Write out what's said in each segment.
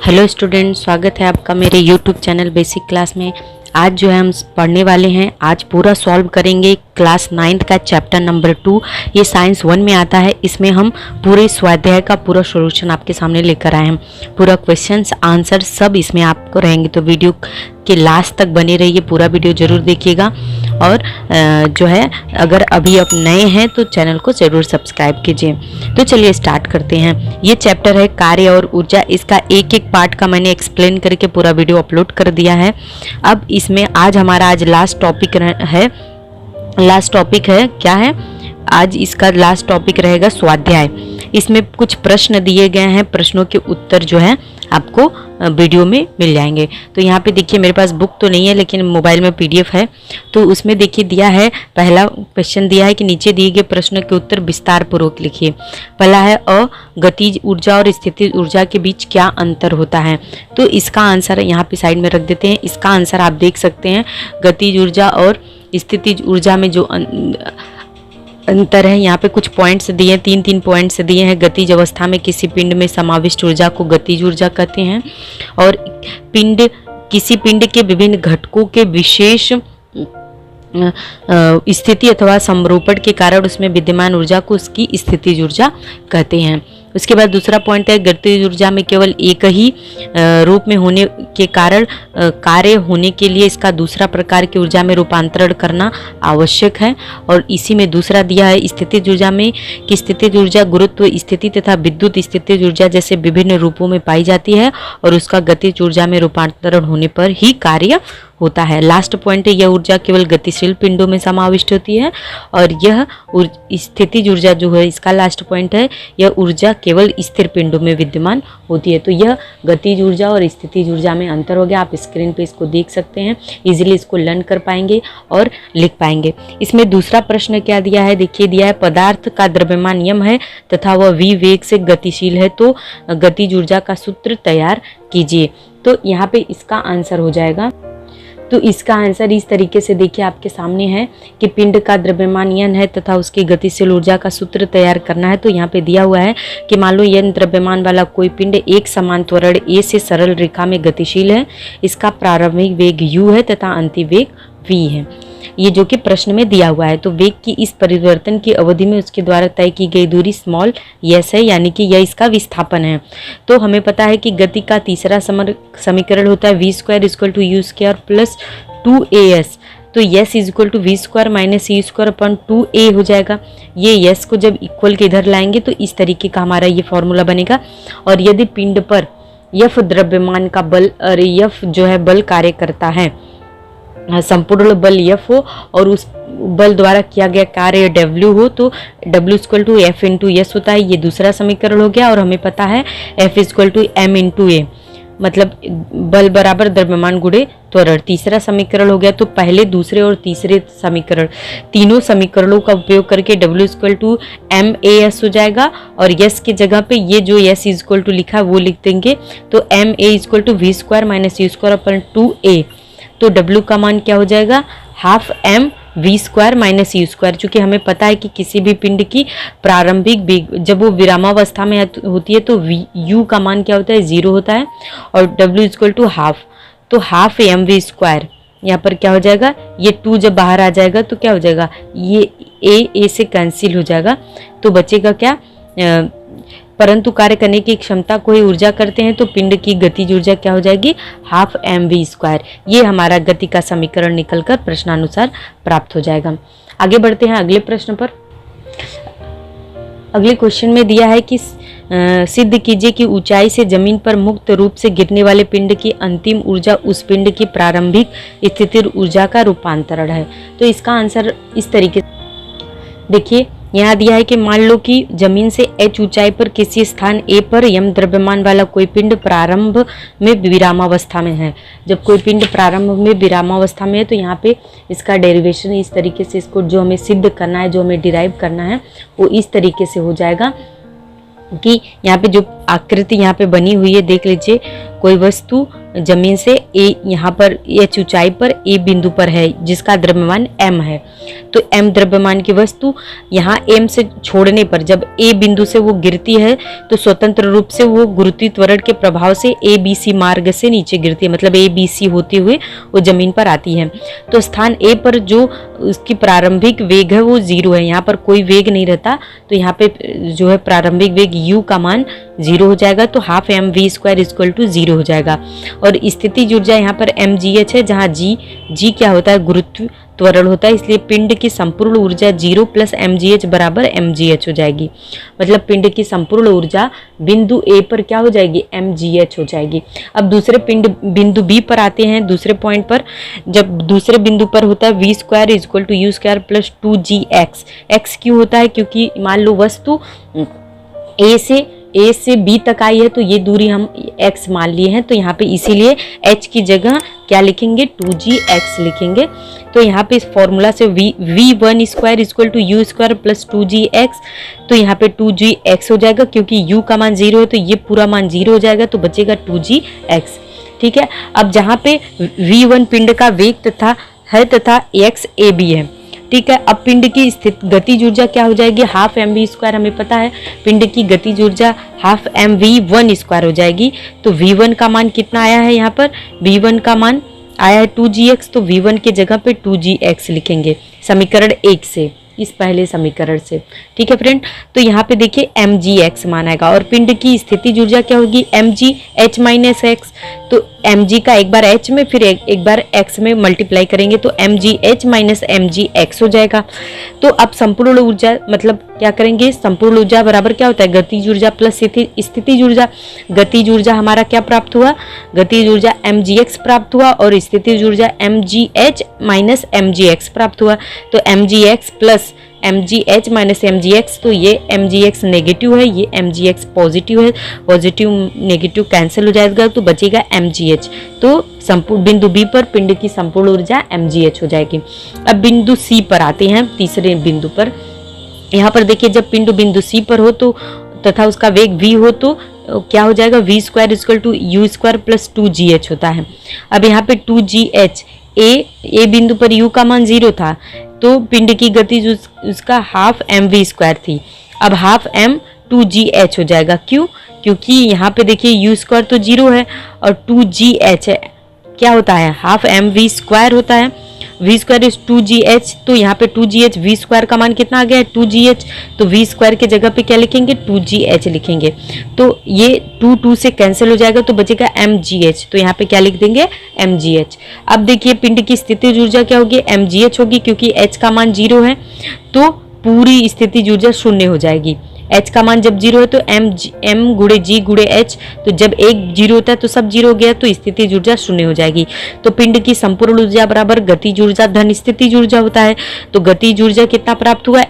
Hello student, स्वागत है आपका मेरे यूट्यूब चैनल बेसिक क्लास में। आज जो है हम पढ़ने वाले हैं, आज पूरा सॉल्व करेंगे क्लास 9th का चैप्टर नंबर 2। ये साइंस 1 में आता है। इसमें हम पूरे स्वाध्याय का पूरा सॉल्यूशन आपके सामने लेकर आए हैं। पूरा क्वेश्चंस आंसर सब इसमें आपको रहेंगे, तो वीडियो के लास्ट तक बने रहिए, पूरा वीडियो जरूर देखिएगा। और जो है अगर अभी आप नए हैं तो चैनल को ज़रूर सब्सक्राइब कीजिए। तो चलिए स्टार्ट करते हैं। ये चैप्टर है कार्य और ऊर्जा। इसका एक एक पार्ट का मैंने एक्सप्लेन करके पूरा वीडियो अपलोड कर दिया है। अब इसमें आज हमारा लास्ट टॉपिक है क्या है, आज इसका लास्ट टॉपिक रहेगा स्वाध्याय। इसमें कुछ प्रश्न दिए गए हैं, प्रश्नों के उत्तर जो है आपको वीडियो में मिल जाएंगे। तो यहाँ पे देखिए, मेरे पास बुक तो नहीं है लेकिन मोबाइल में PDF है। तो उसमें देखिए दिया है, पहला क्वेश्चन दिया है कि नीचे दिए गए प्रश्नों के उत्तर विस्तार पूर्वक लिखिए। पहला है गतिज ऊर्जा और स्थितिज ऊर्जा के बीच क्या अंतर होता है। तो इसका आंसर यहाँ पे साइड में रख देते हैं। इसका आंसर आप देख सकते हैं, गतिज ऊर्जा और स्थितिज ऊर्जा में जो अंतर है, यहाँ पे कुछ पॉइंट्स दिए हैं, तीन पॉइंट्स दिए हैं। गतिज अवस्था में किसी पिंड में समाविष्ट ऊर्जा को गतिज ऊर्जा कहते हैं, और किसी पिंड के विभिन्न घटकों के विशेष स्थिति अथवा समरूपण के कारण उसमें विद्यमान ऊर्जा को उसकी स्थितिज ऊर्जा कहते हैं। उसके बाद दूसरा पॉइंट है, गतिज ऊर्जा में केवल एक ही रूप में होने के कारण कार्य होने के लिए इसका दूसरा प्रकार की ऊर्जा में रूपांतरण करना आवश्यक है। और इसी में दूसरा दिया है स्थितिज ऊर्जा में कि स्थितिज ऊर्जा गुरुत्व स्थिति तथा विद्युत स्थितिज ऊर्जा जैसे विभिन्न रूपों में पाई जाती है और उसका गतिज ऊर्जा में रूपांतरण होने पर ही कार्य होता है। लास्ट पॉइंट है, यह ऊर्जा केवल गतिशील पिंडों में समाविष्ट होती है, और यह स्थितिज ऊर्जा जो है, इसका लास्ट पॉइंट है, यह ऊर्जा केवल स्थिर पिंडों में विद्यमान होती है। तो यह गतिज ऊर्जा और स्थितिज ऊर्जा में अंतर हो गया। आप स्क्रीन पे इसको देख सकते हैं, इजीली इसको लर्न कर पाएंगे और लिख पाएंगे। इसमें दूसरा प्रश्न क्या दिया है, देखिए दिया है पदार्थ का द्रव्यमान यम है तथा वह v वेग से गतिशील है, तो गतिज ऊर्जा का सूत्र तैयार कीजिए। तो यहाँ पे इसका आंसर हो जाएगा, तो इसका आंसर इस तरीके से देखिए आपके सामने है कि पिंड का द्रव्यमान n है तथा उसकी गतिशील ऊर्जा का सूत्र तैयार करना है। तो यहाँ पे दिया हुआ है कि मान लो n द्रव्यमान वाला कोई पिंड एक समान त्वरण a से सरल रेखा में गतिशील है। इसका प्रारंभिक वेग u है तथा अंतिम वेग v है, ये जो कि प्रश्न में दिया हुआ है। तो वेग की इस परिवर्तन की अवधि में उसके द्वारा तय की गई दूरी स्मॉल s है, यानी कि यह इसका विस्थापन है। तो हमें पता है कि गति का तीसरा समीकरण होता है v² = u² प्लस 2as। तो s = v² - c²/2a हो जाएगा। ये s को जब इक्वल के इधर लाएंगे तो इस तरीके का हमारा ये फॉर्मूला बनेगा। और यदि पिंड पर F द्रव्यमान का बल और F जो है बल कार्य करता है, संपूर्ण बल F हो और उस बल द्वारा किया गया कार्य W हो, तो W = F × S होता है। ये दूसरा समीकरण हो गया। और हमें पता है F = m × A, मतलब बल बराबर द्रव्यमान गुणे त्वरण, तीसरा समीकरण हो गया। तो पहले, दूसरे और तीसरे समीकरण, तीनों समीकरणों का उपयोग करके W = MAS हो जाएगा। और S की जगह पे ये जो S = लिखा है वो लिख देंगे। तो MA = v² - c²/2a। तो W का मान क्या हो जाएगा, ½ m v² - c²। चूँकि हमें पता है कि किसी भी पिंड की प्रारंभिक वेग जब वो विरामावस्था में होती है तो u का मान क्या होता है, 0 होता है, और W = ½ तो ½ m v²। यहाँ पर क्या हो जाएगा, ये 2 जब बाहर आ जाएगा तो क्या हो जाएगा, ये a से कैंसिल हो जाएगा। तो बचेगा क्या, परंतु कार्य करने की क्षमता को ही ऊर्जा करते हैं, तो पिंड की गतिज ऊर्जा क्या हो जाएगी, ½ m v²। ये हमारा गति का समीकरण निकलकर प्रश्नानुसार प्राप्त हो जाएगा। आगे बढ़ते हैं अगले प्रश्न पर। अगले क्वेश्चन में दिया है कि सिद्ध कीजिए कि ऊंचाई से जमीन पर मुक्त रूप से गिरने वाले पिंड की अंतिम ऊर्जा उस पिंड की प्रारंभिक स्थिर ऊर्जा का रूपांतरण है। तो इसका आंसर इस तरीके से देखिए, यहाँ दिया है कि मान लो कि जमीन से h ऊंचाई पर किसी स्थान A पर m द्रव्यमान वाला कोई पिंड प्रारंभ में विरामावस्था में है। जब कोई पिंड प्रारंभ में विरामावस्था में है तो यहाँ पे इसका डेरिवेशन इस तरीके से, इसको जो हमें सिद्ध करना है, जो हमें डिराइव करना है, वो इस तरीके से हो जाएगा कि यहाँ पे जो आकृति यहाँ पे बनी हुई है, देख लीजिए, कोई वस्तु जमीन से ए यहाँ पर h ऊंचाई पर ए बिंदु पर है जिसका द्रव्यमान m है, तो m द्रव्यमान की वस्तु यहाँ m से छोड़ने पर जब a बिंदु से वो गिरती है तो स्वतंत्र रूप से वो गुरुत्वीय त्वरण के प्रभाव से ABC मार्ग से नीचे गिरती है, मतलब ABC होते हुए वो जमीन पर आती है। तो स्थान A पर जो उसकी प्रारंभिक वेग है वो 0 है, यहाँ पर कोई वेग नहीं रहता, तो यहाँ पे जो है प्रारंभिक वेग u का मान 0 हो जाएगा, तो हाफ mv² = 0 हो जाएगा। और स्थितिज ऊर्जा यहाँ पर mgh है, जहाँ g क्या होता है, गुरुत्व त्वरण होता है, इसलिए पिंड की संपूर्ण ऊर्जा 0 + mgh = mgh हो जाएगी। मतलब पिंड की संपूर्ण ऊर्जा बिंदु A पर क्या हो जाएगी, mgh हो जाएगी। अब दूसरे बिंदु B पर आते हैं, दूसरे पॉइंट पर। जब दूसरे बिंदु पर होता है v² = u² + 2gx। x क्यों होता है, क्योंकि मान लो वस्तु A से B तक आई है, तो ये दूरी हम x मान लिए हैं, तो यहाँ पे इसीलिए h की जगह क्या लिखेंगे, 2gx लिखेंगे। तो यहाँ पे इस फॉर्मूला से v1² = u² + 2gx, तो यहाँ पे 2gx हो जाएगा, क्योंकि u का मान 0 है तो ये पूरा मान 0 हो जाएगा, तो बचेगा 2gx। ठीक है। अब जहाँ पे v1 पिंड का वेग तथा x AB है, ठीक है। अब पिंड की स्थित गतिज ऊर्जा क्या हो जाएगी, हाफ mv², हमें पता है पिंड की गतिज ऊर्जा हाफ mv1² हो जाएगी। तो v1 का मान कितना आया है, यहाँ पर v1 का मान आया है 2gx, तो v1 के जगह पे 2gx लिखेंगे समीकरण 1 से, इस पहले समीकरण से। ठीक है फ्रेंड, तो यहाँ पे देखिए mgx मान आएगा। और पिंड की स्थितिज ऊर्जा क्या होगी, mgh - x। तो mg का एक बार h में फिर एक बार x में मल्टीप्लाई करेंगे तो mgh - mgx हो जाएगा। तो अब संपूर्ण ऊर्जा मतलब क्या करेंगे, संपूर्ण ऊर्जा बराबर क्या होता है, गतिज ऊर्जा प्लस स्थितिज ऊर्जा। गतिज ऊर्जा हमारा क्या प्राप्त हुआ, गतिज ऊर्जा mgx प्राप्त हुआ, और स्थितिज ऊर्जा mgh - mgx प्राप्त हुआ। तो mgx प्लस mgh - mgx, तो ये mgx नेगेटिव है, ये mgx पॉजिटिव है, पॉजिटिव नेगेटिव कैंसिल हो जाएगा, तो बचेगा mgh। तो संपूर्ण बिंदु B पर पिंड की संपूर्ण ऊर्जा mgh हो जाएगी। अब बिंदु C पर आते हैं, तीसरे बिंदु पर। यहाँ पर देखिए जब पिंड बिंदु C पर हो तो तथा उसका वेग v हो तो क्या हो जाएगा, v² = u² + 2gh होता है। अब यहाँ पे 2gh a बिंदु पर u का मान 0 था, तो पिंड की गति उसका हाफ mv² थी। अब हाफ m 2gh हो जाएगा, क्यों, क्योंकि यहाँ पे देखिए u² तो 0 है और 2gh है, क्या होता है, हाफ mv² होता है, v² = 2gh। तो यहाँ पे 2gh, v² का मान कितना आ गया है, 2gh, तो v² के जगह पे क्या लिखेंगे, 2gh लिखेंगे। तो ये 2 से कैंसिल हो जाएगा, तो बचेगा mgh, तो यहाँ पे क्या लिख देंगे, mgh। अब देखिए पिंड की स्थितिज ऊर्जा क्या होगी, mgh होगी, क्योंकि h का मान 0 है, तो पूरी स्थितिज ऊर्जा 0 हो जाएगी। h का मान जब 0 है तो m × g × h, तो जब एक 0 होता है तो सब 0 हो गया, तो स्थितिज ऊर्जा 0 हो जाएगी। तो पिंड की संपूर्ण ऊर्जा बराबर गतिज ऊर्जा धन स्थितिज ऊर्जा होता है। तो गतिज ऊर्जा कितना प्राप्त हुआ,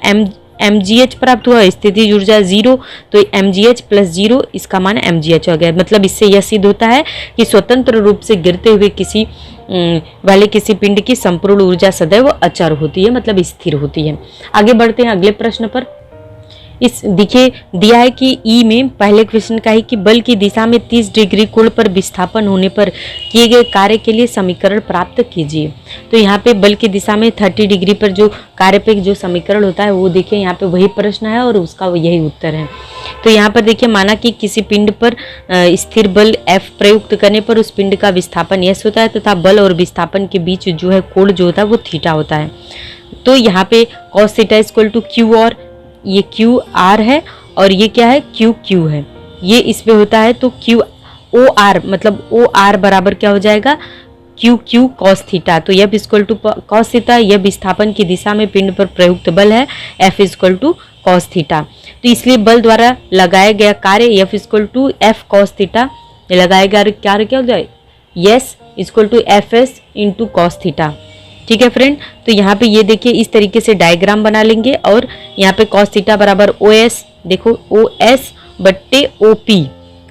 mgh प्राप्त हुआ, स्थितिज ऊर्जा 0, तो mgh + 0, इसका मान mgh हो गया। मतलब इससे यह सिद्ध होता है कि स्वतंत्र रूप से गिरते हुए किसी पिंड की संपूर्ण ऊर्जा सदैव अचर होती है, मतलब स्थिर होती है। आगे बढ़ते हैं अगले प्रश्न पर। इस देखिए दिया है कि ई में पहले क्वेश्चन का है कि बल की दिशा में 30 डिग्री कोण पर विस्थापन होने पर किए गए कार्य के लिए समीकरण प्राप्त कीजिए। तो यहाँ पे बल की दिशा में 30 डिग्री पर जो कार्य पे जो समीकरण होता है वो देखिए यहाँ पे वही प्रश्न है और उसका यही उत्तर है। तो यहाँ पर देखिए माना कि किसी पिंड पर स्थिर बल F प्रयुक्त करने पर उस पिंड का विस्थापन S होता है तथा बल और विस्थापन के बीच जो है कोण जो होता है वो थीटा होता है। तो यहाँ पे cos θ = Q, और ये क्यू आर है और ये क्या है, क्यू क्यू है, ये इसमें होता है। तो क्यू ओ आर, मतलब ओ आर बराबर क्या हो जाएगा, क्यू क्यू कॉस थीटा। तो एफ = कॉस थीटा, यह विस्थापन की दिशा में पिंड पर प्रयुक्त बल है, एफ = कॉस थीटा। तो इसलिए बल द्वारा लगाया गया कार्य एफ = एफ कॉस थीटा, लगाया गया कार्य क्या हो जाए, yes = F S × cos theta. ठीक है फ्रेंड, तो यहाँ पे ये देखिए इस तरीके से डायग्राम बना लेंगे और यहाँ पे cos थीटा बराबर OS, देखो OS/OP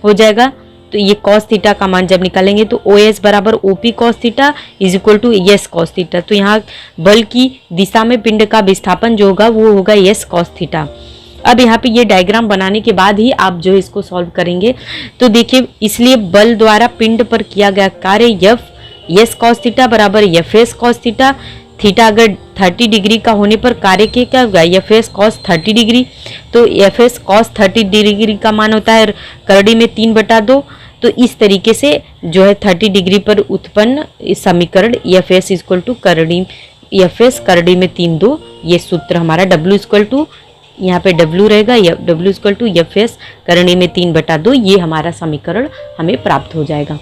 हो जाएगा। तो ये cos थीटा का मान जब निकालेंगे तो OS बराबर OP cos theta = S cos theta. तो यहाँ बल की दिशा में पिंड का विस्थापन जो होगा वो होगा S cos थीटा। अब यहाँ पे ये डायग्राम बनाने के बाद ही आप जो है इसको सॉल्व करेंगे। तो देखिए, इसलिए बल द्वारा पिंड पर किया गया कार्य एफ एस कॉस थीटा बराबर F S cos theta. Theta अगर 30 डिग्री का होने पर कार्य के क्या होगा, एफ एस कॉस 30 डिग्री। तो एफ एस कॉस 30 डिग्री का मान होता है करड़ी में 3/2। तो इस तरीके से जो है 30 डिग्री पर उत्पन्न इस समीकरण एफ एस इक्वल टू करड़ी, एफ एस करड़ी में 3/2, ये सूत्र हमारा डब्ल्यू इक्वल टू, यहाँ पे डब्ल्यू रहेगा, W equal to F S करणी में 3/2, ये हमारा समीकरण हमें प्राप्त हो जाएगा।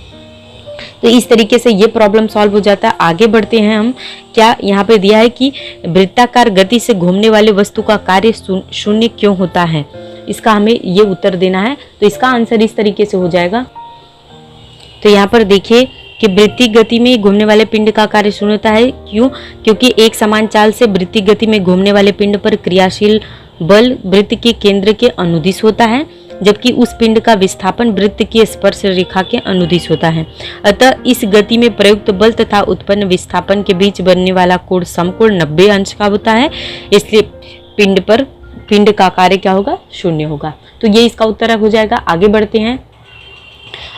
तो इस तरीके से ये प्रॉब्लम सॉल्व हो जाता है। आगे बढ़ते हैं हम। क्या यहाँ पे दिया है कि वृत्ताकार गति से घूमने वाले वस्तु का कार्य शून्य क्यों होता है, इसका हमें ये उत्तर देना है। तो इसका आंसर इस तरीके से हो जाएगा। तो यहाँ पर देखिए कि वृत्तीय गति में घूमने वाले पिंड का कार्य शून्य होता है। क्यों? क्योंकि एक समान चाल से वृत्तीय गति में घूमने वाले पिंड पर क्रियाशील बल वृत्त के केंद्र के अनुदिश होता है, जबकि उस पिंड का विस्थापन वृत्त की स्पर्श रेखा के अनुदिश होता है। अतः इस गति में प्रयुक्त बल तथा उत्पन्न विस्थापन के बीच बनने वाला कोण समकोण 90 अंश का होता है। इसलिए पिंड का कार्य क्या होगा, शून्य होगा। तो ये इसका उत्तर हो जाएगा। आगे बढ़ते हैं।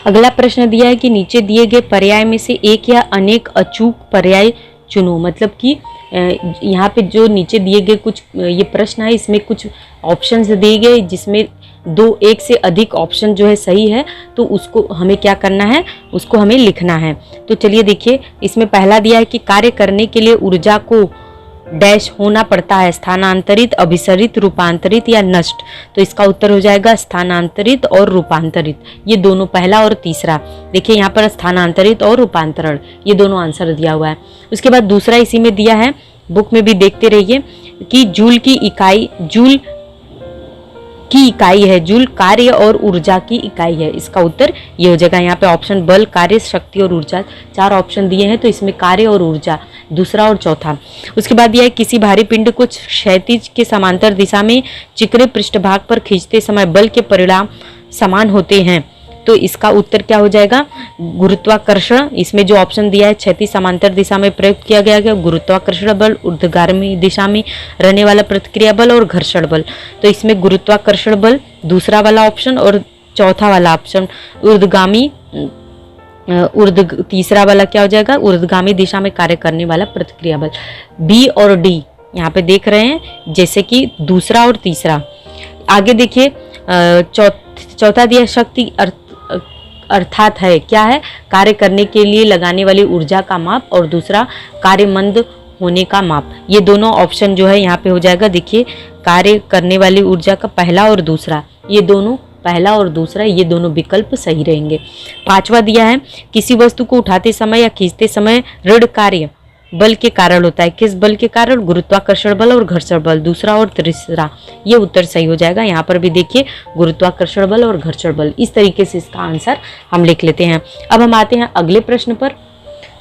अगला प्रश्न दिया है कि नीचे दिए गए पर्याय में से एक या अनेक अचूक पर्याय चुनो। मतलब कि यहाँ पे जो नीचे दिए गए कुछ ये प्रश्न है, इसमें कुछ ऑप्शंस दिए गए जिसमें एक से अधिक ऑप्शन जो है सही है, तो उसको हमें क्या करना है, उसको हमें लिखना है। तो चलिए देखिए, इसमें पहला दिया है कि कार्य करने के लिए ऊर्जा को डैश होना पड़ता है, स्थानांतरित, अभिसरित, रूपांतरित या नष्ट। तो इसका उत्तर हो जाएगा स्थानांतरित और रूपांतरित, ये दोनों, पहला और तीसरा। देखिए यहाँ पर स्थानांतरित और रूपांतरण, ये दोनों आंसर दिया हुआ है। उसके बाद दूसरा इसी में दिया है, बुक में भी देखते रहिए कि जूल की इकाई है, जूल कार्य और ऊर्जा की इकाई है। इसका उत्तर ये हो जाएगा। यहाँ पे ऑप्शन बल, कार्य, शक्ति और ऊर्जा, 4 ऑप्शन दिए हैं, तो इसमें कार्य और ऊर्जा दूसरा और चौथा। उसके बाद यह किसी भारी पिंड को क्षैतिज के समांतर दिशा में चिकरे पृष्ठभाग पर खींचते समय बल के परिणाम समान होते हैं। तो इसका उत्तर क्या हो जाएगा, गुरुत्वाकर्षण। इसमें जो ऑप्शन दिया है क्षैतिज समांतर दिशा में प्रयुक्त किया गया गुरुत्वाकर्षण बल, ऊर्ध्वगामी दिशा में रहने वाला प्रतिक्रिया बल और घर्षण बल। तो इसमें गुरुत्वाकर्षण बल दूसरा वाला ऑप्शन और चौथा वाला ऑप्शन ऊर्ध्वगामी, तीसरा वाला क्या हो जाएगा, ऊर्ध्वगामी दिशा में कार्य करने वाला प्रतिक्रिया बल। बी और डी यहाँ पे देख रहे हैं, जैसे कि दूसरा और तीसरा। आगे देखिए, चौथा दिया शक्ति अर्थात है क्या है, कार्य करने के लिए लगाने वाली ऊर्जा का माप, और दूसरा कार्यमंद होने का माप। ये दोनों ऑप्शन जो है यहाँ पे हो जाएगा। देखिए, कार्य करने वाली ऊर्जा का पहला और दूसरा, ये दोनों, पहला और दूसरा, ये दोनों विकल्प सही रहेंगे। पांचवा दिया है किसी वस्तु को उठाते समय या खींचते समय ऋण कार्य बल के कारण होता है। किस बल के कारण, गुरुत्वाकर्षण बल और घर्षण बल, दूसरा और तीसरा, ये उत्तर सही हो जाएगा। यहाँ पर भी देखिए गुरुत्वाकर्षण बल और घर्षण बल, इस तरीके से इसका आंसर हम लिख लेते हैं। अब हम आते हैं अगले प्रश्न पर।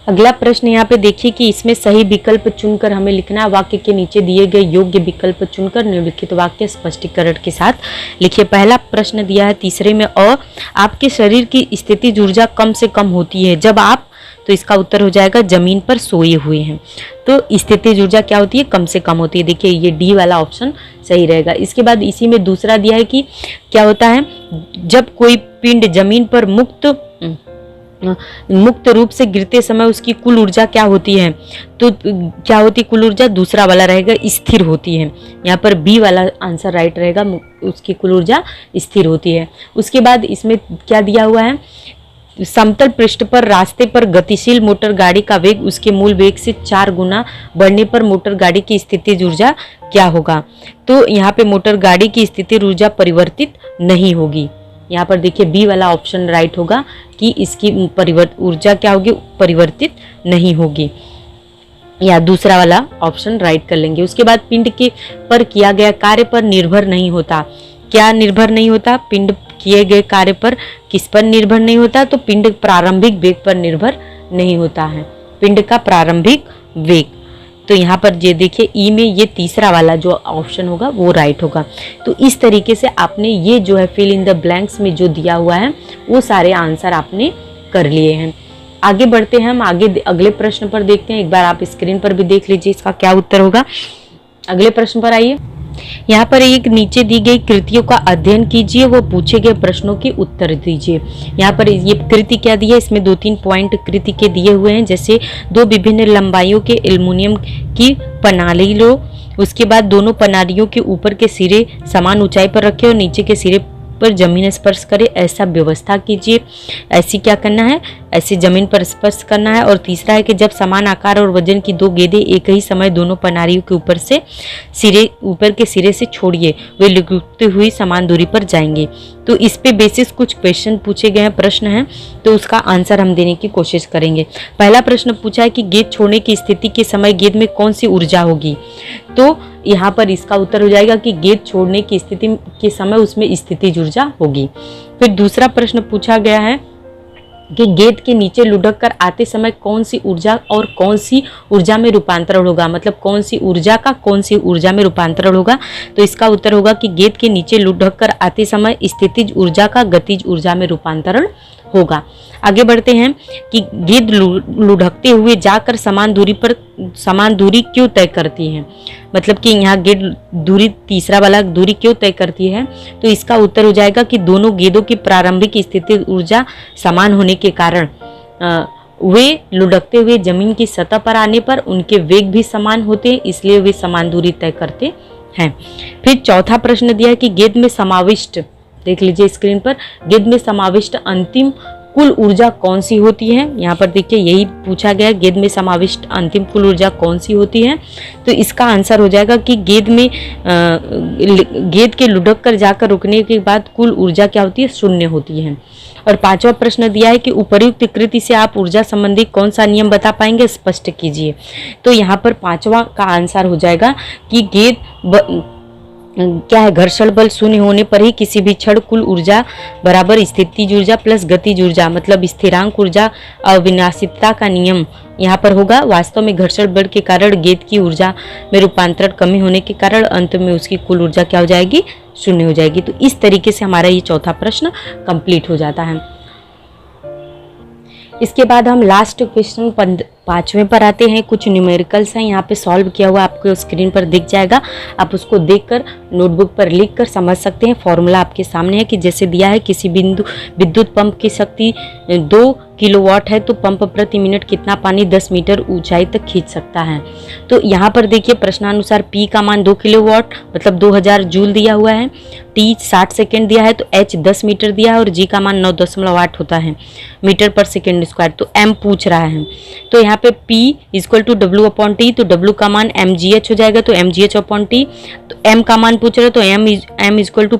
अगला प्रश्न यहाँ पे देखिए कि इसमें सही विकल्प चुनकर हमें लिखना है। वाक्य के नीचे दिए गए योग्य विकल्प चुनकर निम्नलिखित वाक्य स्पष्टीकरण के साथ लिखिए। पहला प्रश्न दिया है तीसरे में, आपके शरीर की स्थितिज ऊर्जा कम से कम होती है जब आप, तो इसका उत्तर हो जाएगा जमीन पर सोए हुए हैं। तो स्थितिज ऊर्जा क्या होती है, कम से कम होती है। देखिए ये डी वाला ऑप्शन सही रहेगा। इसके बाद इसी में दूसरा दिया है कि क्या होता है, जब कोई पिंड जमीन पर मुक्त रूप से गिरते समय उसकी कुल ऊर्जा क्या होती है, तो क्या होती कुल ऊर्जा, दूसरा वाला रहेगा स्थिर होती है। यहाँ पर बी वाला आंसर राइट रहेगा, उसकी कुल ऊर्जा स्थिर होती है। उसके बाद इसमें क्या दिया हुआ है, समतल पृष्ठ पर रास्ते पर गतिशील मोटर गाड़ी का वेग उसके मूल वेग से 4 गुना बढ़ने पर मोटर गाड़ी की स्थितिज ऊर्जा क्या होगा। तो यहाँ पे मोटर गाड़ी की स्थितिज ऊर्जा परिवर्तित नहीं होगी। यहाँ पर देखिए बी वाला ऑप्शन राइट होगा कि इसकी ऊर्जा क्या होगी, परिवर्तित नहीं होगी, या दूसरा वाला ऑप्शन राइट कर लेंगे। उसके बाद पिंड के पर किया गया कार्य पर निर्भर नहीं होता। क्या निर्भर नहीं होता, पिंड किए गए कार्य पर किस पर निर्भर नहीं होता, तो पिंड प्रारंभिक वेग पर निर्भर नहीं होता है, पिंड का प्रारंभिक वेग। तो यहाँ पर ये देखिए ई में ये तीसरा वाला जो ऑप्शन होगा वो राइट होगा। तो इस तरीके से आपने ये जो है फिल इन द ब्लैंक्स में जो दिया हुआ है वो सारे आंसर आपने कर लिए हैं। आगे बढ़ते हैं हम, आगे अगले प्रश्न पर देखते हैं। एक बार आप स्क्रीन पर भी देख लीजिए इसका क्या उत्तर होगा। अगले प्रश्न पर आइए। यहाँ पर एक नीचे दी गई कृतियों का अध्ययन कीजिए, वो पूछे गए प्रश्नों के उत्तर दीजिए। यहाँ पर ये कृति क्या दी है, इसमें 2-3 पॉइंट कृति के दिए हुए हैं, जैसे 2 विभिन्न लंबाइयों के एल्युमिनियम की प्रणाली लो, उसके बाद दोनों प्रणालियों के ऊपर के सिरे समान ऊंचाई पर रखें और नीचे के सिरे पर जमीन स्पर्श करे, ऐसा व्यवस्था कीजिए। ऐसी क्या करना है, ऐसे जमीन पर स्पर्श करना है। और तीसरा है कि जब समान आकार और वजन की 2 गेंदें एक ही समय दोनों प्रणालियों के ऊपर के सिरे से छोड़िए, वे लुढ़कती हुई समान दूरी पर जाएंगे। तो इस पे बेसिस कुछ क्वेश्चन पूछे गए हैं, प्रश्न हैं, तो उसका आंसर हम देने की कोशिश करेंगे। पहला प्रश्न पूछा है कि गेंद छोड़ने की स्थिति के समय गेंद में कौन सी ऊर्जा होगी, तो यहाँ पर इसका उत्तर हो जाएगा कि गेंद छोड़ने की स्थिति के समय उसमें स्थितिज ऊर्जा होगी। फिर दूसरा प्रश्न पूछा गया है कि गेंद के नीचे लुढ़क कर आते समय कौन सी ऊर्जा और कौन सी ऊर्जा में रूपांतरण होगा, मतलब कौन सी ऊर्जा का कौन सी ऊर्जा में रूपांतरण होगा, तो इसका उत्तर होगा कि गेंद के नीचे लुढ़क कर आते समय स्थितिज ऊर्जा का गतिज ऊर्जा में रूपांतरण होगा। आगे बढ़ते हैं कि गेंद लुढ़कते हुए जाकर समान दूरी क्यों तय करती है, मतलब कि यहाँ गेंद दूरी तीसरा वाला दूरी क्यों तय करती है, तो इसका उत्तर हो जाएगा कि दोनों गेंदों की प्रारंभिक स्थितिज ऊर्जा समान होने के कारण वे लुढ़कते हुए जमीन की सतह पर आने पर उनके वेग भी समान होते हैं, इसलिए वे समान दूरी तय करते हैं। फिर चौथा प्रश्न दिया है कि गेंद में समाविष्ट, देख लीजिए स्क्रीन पर, गेंद में समाविष्ट अंतिम कुल ऊर्जा कौन सी होती है। यहाँ पर देखिए यही पूछा गया, गेंद में समाविष्ट अंतिम कुल ऊर्जा कौन सी होती है, तो इसका आंसर हो जाएगा कि गेंद के लुढ़क कर जाकर रुकने के बाद कुल ऊर्जा क्या होती है, 0 होती है। और पांचवा प्रश्न दिया है कि उपर्युक्त कृति से आप ऊर्जा संबंधी कौन सा नियम बता पाएंगे, स्पष्ट कीजिए। तो यहाँ पर पांचवा का आंसर हो जाएगा कि गेंद क्या है, घर्षण बल 0 होने पर ही किसी भी क्षण कुल ऊर्जा बराबर स्थितिज ऊर्जा प्लस गतिज ऊर्जा, मतलब स्थिरांक ऊर्जा अविनाशिता का नियम यहाँ पर होगा। वास्तव में घर्षण बल के कारण गेंद की ऊर्जा में रूपांतरण कमी होने के कारण अंत में उसकी कुल ऊर्जा क्या हो जाएगी, 0 हो जाएगी। तो इस तरीके से हमारा ये चौथा प्रश्न कंप्लीट हो जाता है। इसके बाद हम लास्ट क्वेश्चन 5वें पर आते हैं। कुछ न्यूमेरिकल्स हैं, यहाँ पे सॉल्व किया हुआ आपको स्क्रीन पर दिख जाएगा, आप उसको देखकर नोटबुक पर लिख कर समझ सकते हैं। फॉर्मूला आपके सामने है कि जैसे दिया है किसी विद्युत पंप की शक्ति 2 किलोवाट है तो पंप प्रति मिनट कितना पानी 10 मीटर ऊंचाई तक खींच सकता है। तो यहाँ पर देखिए प्रश्नानुसार P का मान 2 किलोवाट मतलब 2000 जूल दिया हुआ है, T 60 सेकेंड दिया है, तो H 10 मीटर दिया है और G का मान 9.8 होता है मीटर पर सेकेंड स्क्वायर। तो M पूछ रहा है, तो यहाँ पे P = W/T, तो W का मान mgh हो जाएगा, तो mgh/T। तो M का मान पूछ रहा है, तो M =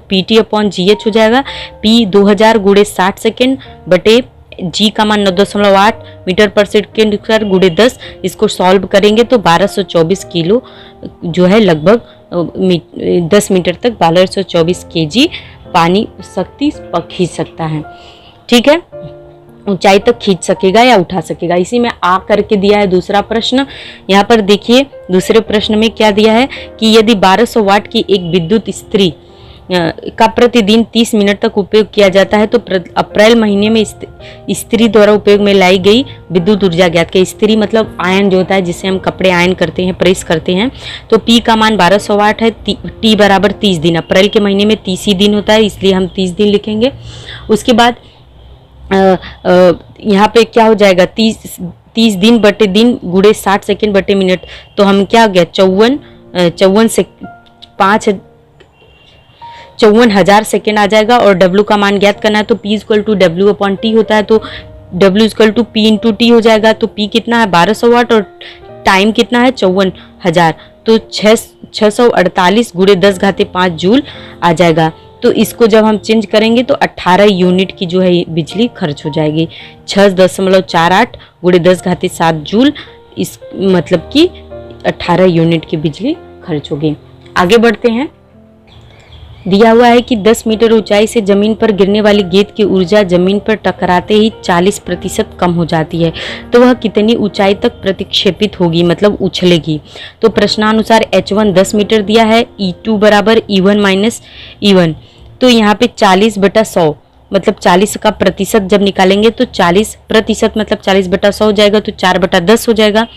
PT/GH हो जाएगा। P 2000 × 60 सेकेंड बटे G का मान 9.8 मीटर पर सेकेंड स्क्वायर × 10, इसको सॉल्व करेंगे तो 1224 किलो जो है लगभग 10 मीटर तक 1224 kg पानी शक्ति खींच सकता है। ठीक है, ऊंचाई तक खींच सकेगा या उठा सकेगा। इसी में आ करके दिया है दूसरा प्रश्न। यहाँ पर देखिए दूसरे प्रश्न में क्या दिया है कि यदि 1200 वाट की एक विद्युत इस्त्री का प्रतिदिन 30 मिनट तक उपयोग किया जाता है तो अप्रैल महीने में इस्त्री द्वारा उपयोग में लाई गई विद्युत ऊर्जा ज्ञात कीजिए। इस्त्री मतलब आयन जो होता है जिससे हम कपड़े आयन करते हैं, प्रेस करते हैं। तो P का मान 1200 वाट है, T बराबर 30 दिन, अप्रैल के महीने में 30 ही दिन होता है इसलिए हम 30 दिन लिखेंगे। उसके बाद यहाँ पे क्या हो जाएगा 30 दिन बटे दिन गुणे 60 सेकेंड बटे मिनट, तो हम क्या हो गया 54,000 सेकेंड आ जाएगा। और W का मान ज्ञात करना है तो P = W/T होता है, तो W = P × T हो जाएगा। तो P कितना है 1200 वाट और टाइम कितना है 54,000, तो 648 × 10⁵5 जूल आ जाएगा। तो इसको जब हम चेंज करेंगे तो 18 यूनिट की जो है बिजली खर्च हो जाएगी। 6.48 × 10⁻7 जूल, इस मतलब कि 18 यूनिट की बिजली खर्च होगी। आगे बढ़ते हैं। दिया हुआ है कि 10 मीटर ऊंचाई से जमीन पर गिरने वाली गेंद की ऊर्जा जमीन पर टकराते ही 40% कम हो जाती है, तो वह कितनी ऊंचाई तक प्रतिक्षेपित होगी, मतलब उछलेगी। तो प्रश्नानुसार H1 10 मीटर दिया है, E2 = E1 - E1, तो यहाँ पे 40/100 मतलब 40 का प्रतिशत जब निकालेंगे तो 40% मतलब 40/100 हो जाएगा, तो 4/10 हो जाएगा।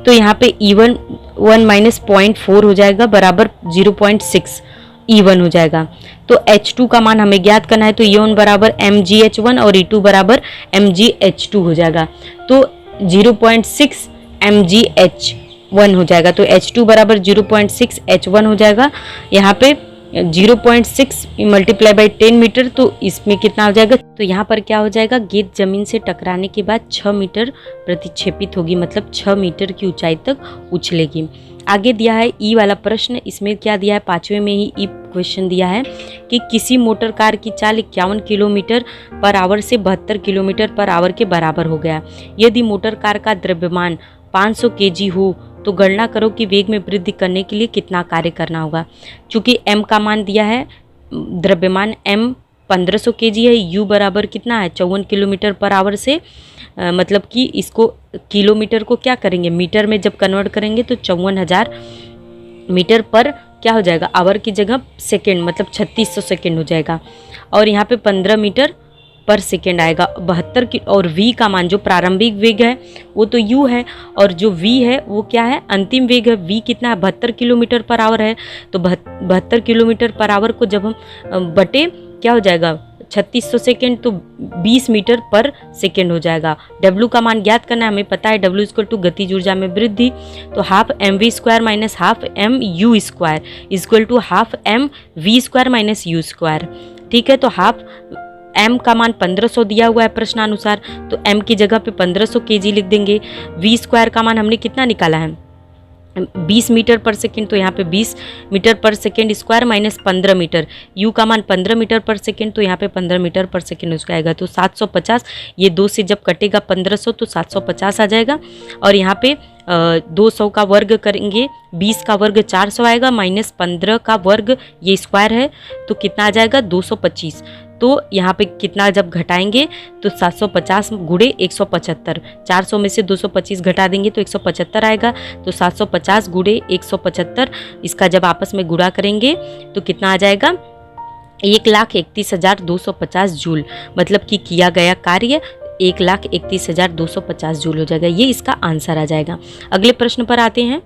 तो यहाँ पे E1 1 माइनस 0.4 हो जाएगा बराबर 0.6 E1 हो जाएगा। तो H2 का मान हमें ज्ञात करना है, तो E1 बराबर mgH1 और E2 बराबर mgH2 हो जाएगा। तो 0.6 mgH1 हो जाएगा, तो H2 बराबर 0.6 H1 हो जाएगा। यहाँ पे 0.6 मल्टीप्लाई बाई 10 मीटर, तो इसमें कितना हो जाएगा, तो यहाँ पर क्या हो जाएगा, गेंद जमीन से टकराने के बाद 6 मीटर प्रतिक्षेपित होगी, मतलब 6 मीटर की ऊंचाई तक उछलेगी। आगे दिया है ई वाला प्रश्न, इसमें क्या दिया है, 5वें में ही ई क्वेश्चन दिया है कि किसी मोटर कार की चाल 51 किलोमीटर पर आवर से 72 किलोमीटर पर आवर के बराबर हो गया। यदि मोटर कार का द्रव्यमान 500 केजी हो तो गणना करो कि वेग में वृद्धि करने के लिए कितना कार्य करना होगा। चूंकि m का मान दिया है, द्रव्यमान m 1500 केजी है, u बराबर कितना है 54 किलोमीटर पर आवर से, मतलब कि इसको किलोमीटर को क्या करेंगे, मीटर में जब कन्वर्ट करेंगे तो 54,000 मीटर पर क्या हो जाएगा, आवर की जगह सेकेंड, मतलब 3600 सेकेंड हो जाएगा। और यहाँ पे 15 मीटर पर सेकेंड आएगा। 72 की, और v का मान जो प्रारंभिक वेग है वो तो u है, और जो v है वो क्या है, अंतिम वेग है। v कितना है, 72 किलोमीटर पर आवर है, तो 72 किलोमीटर पर आवर को जब हम बटे क्या हो जाएगा 3600 सेकेंड, तो 20 मीटर पर सेकेंड हो जाएगा। w का मान ज्ञात करना है, हमें पता है w इक्वल टू गतिज ऊर्जा में वृद्धि, तो half mv² minus half mu² equal to half mv² minus u²। ठीक है, तो हाफ m का मान 1500 दिया हुआ है प्रश्नानुसार, तो m की जगह पे 1500 kg लिख देंगे। v² का मान हमने कितना निकाला है 20 मीटर पर सेकेंड, तो यहाँ पे 20 metre per second square minus 15 metre, u का मान 15 मीटर पर सेकेंड, तो यहाँ पे 15 मीटर पर सेकेंड उसका आएगा, तो 750। ये 2 से जब कटेगा 1500 तो 750 आ जाएगा। और यहाँ पे 200 का वर्ग करेंगे, 20 का वर्ग 400 आएगा, माइनस 15 का वर्ग ये स्क्वायर है, तो कितना आ जाएगा 225। तो यहाँ पे कितना जब घटाएंगे तो 750 गुणे 175, 400 में से 225 घटा देंगे तो 175 आएगा, तो 750 गुणे 175 इसका जब आपस में गुणा करेंगे तो कितना आ जाएगा 1,31,250 जूल, मतलब कि किया गया कार्य 1,31,250 जूल हो जाएगा। ये इसका आंसर आ जाएगा। अगले प्रश्न पर आते हैं।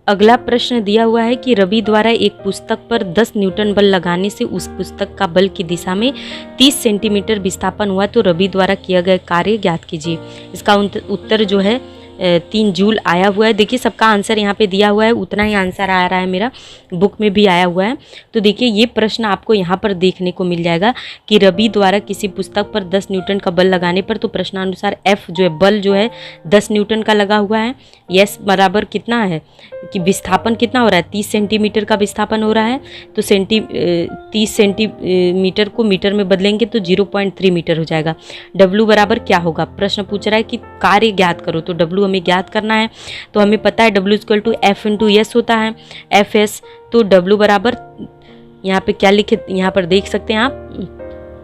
अगला प्रश्न दिया हुआ है कि रवि द्वारा एक पुस्तक पर 10 न्यूटन बल लगाने से उस पुस्तक का बल की दिशा में 30 सेंटीमीटर विस्थापन हुआ, तो रवि द्वारा किया गया कार्य ज्ञात कीजिए। इसका उत्तर जो है 3 जूल आया हुआ है। देखिए सबका आंसर यहाँ पे दिया हुआ है, उतना ही आंसर आ रहा है, मेरा बुक में भी आया हुआ है। तो देखिए ये प्रश्न आपको यहाँ पर देखने को मिल जाएगा कि रवि द्वारा किसी पुस्तक पर 10 न्यूटन का बल लगाने पर, तो प्रश्नानुसार F जो है बल जो है 10 न्यूटन का लगा हुआ है। यस बराबर कितना है कि विस्थापन कितना हो रहा है 30 सेंटीमीटर का विस्थापन हो रहा है, तो 30 सेंटीमीटर को मीटर में बदलेंगे तो 0.3 मीटर हो जाएगा। W बराबर क्या होगा, प्रश्न पूछ रहा है कि कार्य ज्ञात करो, तो W हमें ज्ञात करना है, तो हमें पता है W equal to F into S होता है, Fs। तो W बराबर यहाँ पे क्या लिखे, यहाँ पर देख सकते हैं आप,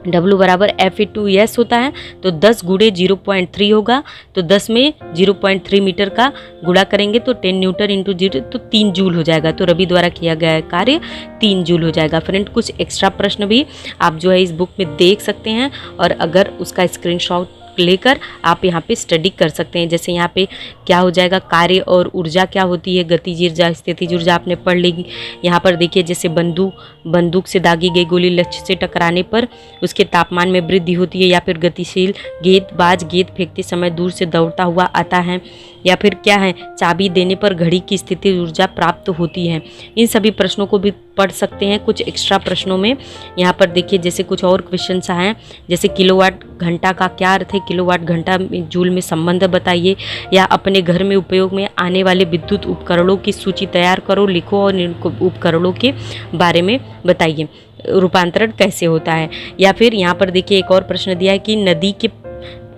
W बराबर F इंटू एस होता है, तो 10 गुणे 0.3 होगा, तो 10 में 0.3 मीटर का गुणा करेंगे तो 10 न्यूटन इंटू 0 तो 3 जूल हो जाएगा। तो रवि द्वारा किया गया कार्य 3 जूल हो जाएगा। फ्रेंड कुछ एक्स्ट्रा प्रश्न भी आप जो है इस बुक में देख सकते हैं, और अगर उसका स्क्रीनशॉट लेकर आप यहाँ पे स्टडी कर सकते हैं। जैसे यहाँ पे क्या हो जाएगा, कार्य और ऊर्जा क्या होती है, गतिज ऊर्जा स्थितिज ऊर्जा आपने पढ़ लेगी। यहाँ पर देखिए जैसे बंदूक से दागी गई गोली लक्ष्य से टकराने पर उसके तापमान में वृद्धि होती है, या फिर गतिशील गेंदबाज गेंद फेंकते समय दूर से दौड़ता हुआ आता है, या फिर क्या है चाबी देने पर घड़ी की स्थिति ऊर्जा प्राप्त होती है। इन सभी प्रश्नों को भी पढ़ सकते हैं कुछ एक्स्ट्रा प्रश्नों में। यहाँ पर देखिए जैसे कुछ और क्वेश्चन हैं, जैसे किलोवाट घंटा का क्या अर्थ है, किलोवाट घंटा में जूल में संबंध बताइए, या अपने घर में उपयोग में आने वाले विद्युत उपकरणों की सूची तैयार करो, लिखो और इन उपकरणों के बारे में बताइए, रूपांतरण कैसे होता है। या फिर यहाँ पर देखिए एक और प्रश्न दिया है कि नदी के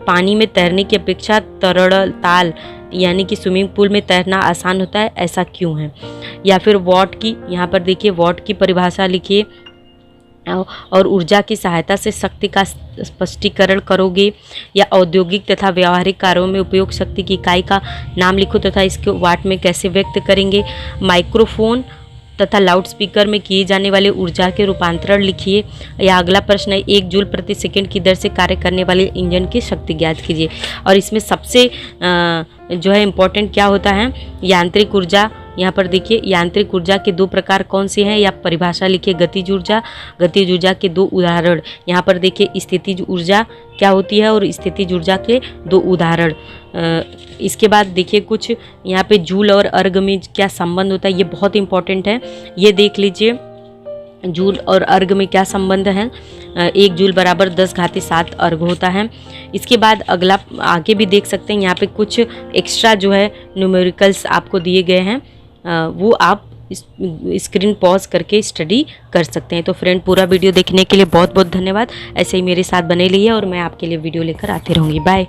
पानी में तैरने की अपेक्षा ताल यानी कि स्विमिंग पूल में तैरना आसान होता है, ऐसा क्यों है। या फिर वॉट की, यहाँ पर देखिए वॉट की परिभाषा लिखिए, और ऊर्जा की सहायता से शक्ति का स्पष्टीकरण करोगे, या औद्योगिक तथा व्यावहारिक कार्यों में उपयोग शक्ति की इकाई का नाम लिखो तथा इसके वाट में कैसे व्यक्त करेंगे। माइक्रोफोन तथा लाउड स्पीकर में किए जाने वाले ऊर्जा के रूपांतरण लिखिए। या अगला प्रश्न है 1 जूल प्रति सेकंड की दर से कार्य करने वाले इंजन की शक्ति ज्ञात कीजिए। और इसमें सबसे जो है इम्पोर्टेंट क्या होता है, यांत्रिक ऊर्जा। यहाँ पर देखिए यांत्रिक ऊर्जा के 2 प्रकार कौन से हैं, या परिभाषा लिखिए गतिज ऊर्जा। गतिज ऊर्जा के 2 उदाहरण। यहाँ पर देखिए स्थितिज ऊर्जा क्या होती है और स्थितिज ऊर्जा के 2 उदाहरण। इसके बाद देखिए कुछ यहाँ पे जूल और अर्ग में क्या संबंध होता है, ये बहुत इंपॉर्टेंट है, ये देख लीजिए। जूल और अर्ग में क्या संबंध है, 1 जूल बराबर 10⁻7 अर्ग होता है। इसके बाद अगला आगे भी देख सकते हैं, यहाँ पे कुछ एक्स्ट्रा जो है न्यूमेरिकल्स आपको दिए गए हैं, वो आप स्क्रीन पॉज करके स्टडी कर सकते हैं। तो फ्रेंड, पूरा वीडियो देखने के लिए बहुत बहुत धन्यवाद। ऐसे ही मेरे साथ बने रहिए और मैं आपके लिए वीडियो लेकर आती रहूँगी। बाय।